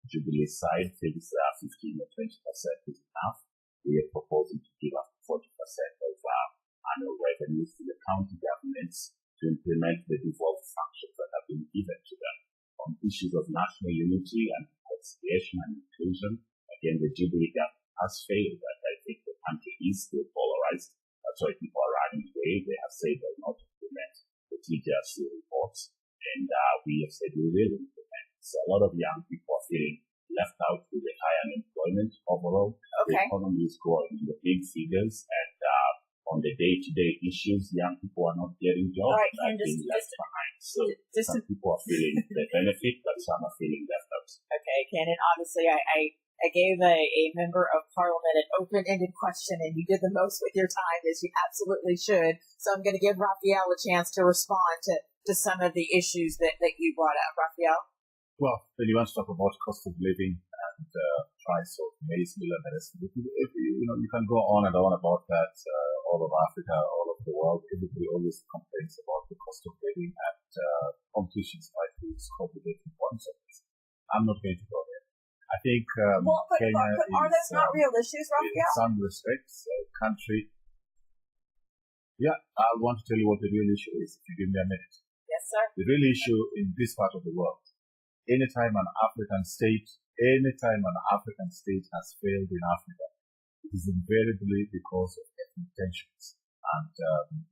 Jubilee side thinks 15 or 20% is enough. We are proposing to give up 40% of annual revenues to the county governments to implement the devolved functions that have been given to them. On issues of national unity and reconciliation and inclusion, again, the Jubilee government has failed. That I think the country is still polarized. That's why people are running away. They have said they will not implement the TJRC reports, and we have said we will implement. So a lot of young people are feeling left out with the high unemployment overall. Okay. The economy is growing in the big figures, and on the day-to-day issues, young people are not getting jobs. All right, Ken, being left behind. So some people are feeling the benefit, but some are feeling left out. Okay, Ken, and obviously I gave a member of parliament an open-ended question, and you did the most with your time, as you absolutely should. So I'm going to give Raphael a chance to respond to some of the issues that you brought up. Raphael? Well, when you want to talk about cost of living and price of maize, meal, and the rest of it, you can go on and on about that. All of Africa, all over the world, everybody always complains about the cost of living, and politicians try to score the different points of this. I'm not going to go there. I think Kenya are those not real issues, Raphael? In some respects, country. Yeah, I want to tell you what the real issue is. If you give me a minute. Yes, sir. The real issue in this part of the world. Anytime an African state has failed in Africa, it is invariably because of ethnic tensions and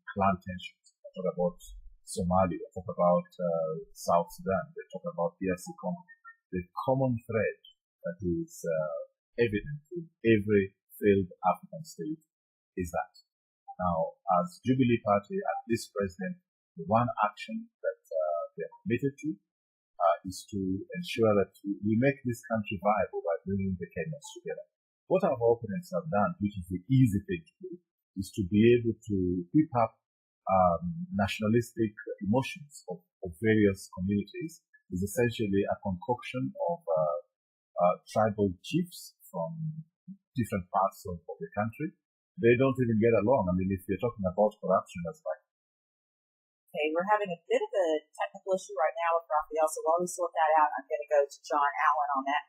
clan tensions. I talk about Somalia, I talk about South Sudan, they talk about DRC Congo. The common thread that is evident in every failed African state is that. Now, as Jubilee Party and this president, the one action that they are committed to is to ensure that we make this country viable by bringing the Kenyans together. What our opponents have done, which is the easy thing to do, is to be able to whip up nationalistic emotions of various communities. Is essentially a concoction of tribal chiefs from different parts of the country. They don't even get along. I mean, if you're talking about corruption, that's like. Okay, we're having a bit of a technical issue right now with Raphael, so while we sort that out, I'm going to go to John Allen on that.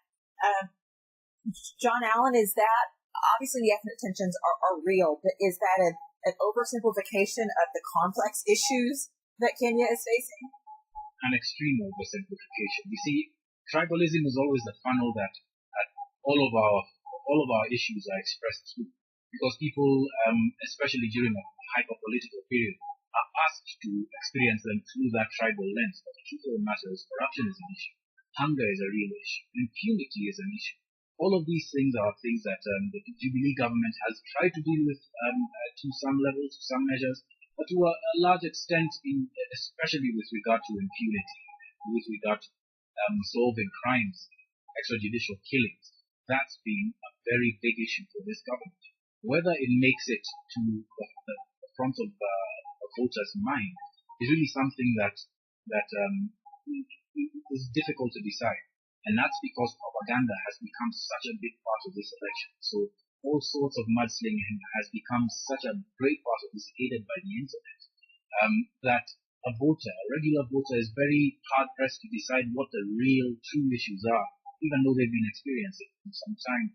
John Allen, is that, obviously the ethnic tensions are real, but is that an oversimplification of the complex issues that Kenya is facing? An extreme oversimplification. You see, tribalism is always the funnel that all of our issues are expressed through, because people, especially during a hyper-political period, are asked to experience them through that tribal lens. But the truth of the matter is corruption is an issue, hunger is a real issue, impunity is an issue. All of these things are things that the Jubilee government has tried to deal with to some level, to some measures, but to a large extent, especially with regard to impunity, with regard to solving crimes, extrajudicial killings. That's been a very big issue for this government. Whether it makes it to the front of a voter's mind is really something that is difficult to decide. And that's because propaganda has become such a big part of this election. So all sorts of mudslinging has become such a great part of this, aided by the internet, that a regular voter, is very hard-pressed to decide what the real, true issues are, even though they've been experiencing it for some time,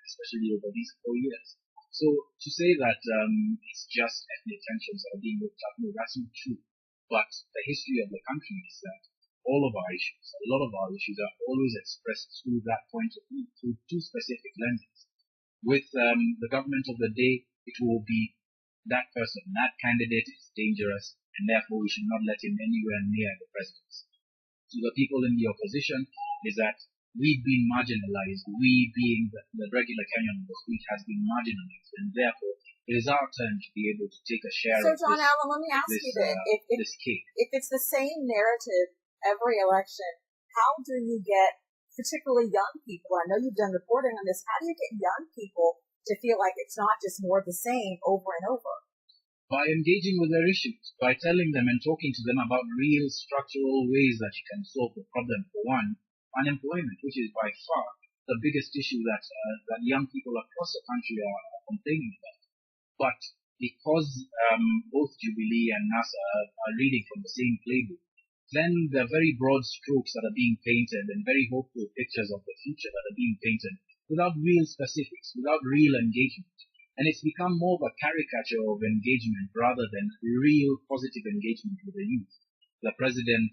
especially over these 4 years. So to say that it's just ethnic tensions that are being looked at, no, that's not true. But the history of the country is that all of our issues, a lot of our issues, are always expressed through that point of view, through two specific lenses. With the government of the day, it will be that person, that candidate is dangerous, and therefore we should not let him anywhere near the presidency. To the people in the opposition is that we've been marginalized, we being the regular Kenyan on the street has been marginalized, and therefore it is our turn to be able to take a share of John Allen, let me ask you then, this cake. If it's the same narrative every election, how do you get particularly young people, I know you've done reporting on this, how do you get young people to feel like it's not just more of the same over and over? By engaging with their issues, by telling them and talking to them about real structural ways that you can solve the problem. For one, unemployment, which is by far the biggest issue that young people across the country are complaining about. But because both Jubilee and NASA are reading from the same playbook, then the very broad strokes that are being painted and very hopeful pictures of the future that are being painted without real specifics, without real engagement. And it's become more of a caricature of engagement rather than real positive engagement with the youth. The president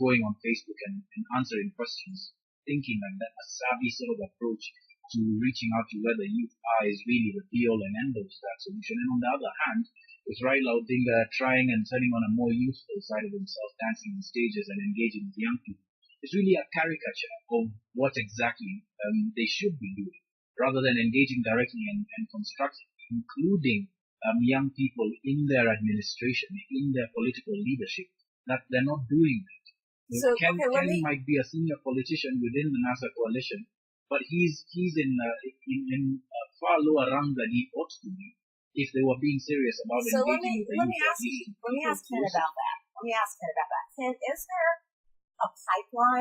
going on Facebook and answering questions, thinking like that a savvy sort of approach to reaching out to where the youth are is really the be-all and end-all to that solution. And on the other hand, with Raila Odinga trying and turning on a more youthful side of himself, dancing on stages and engaging with young people. It's really a caricature of what exactly they should be doing, rather than engaging directly and constructively, including young people in their administration, in their political leadership, that they're not doing that. So, Ken okay, might be a senior politician within the NASA coalition, but he's in far lower rang than he ought to be if they were being serious about so engaging with the let youth. me ask Ken about that. Ken, is there a pipeline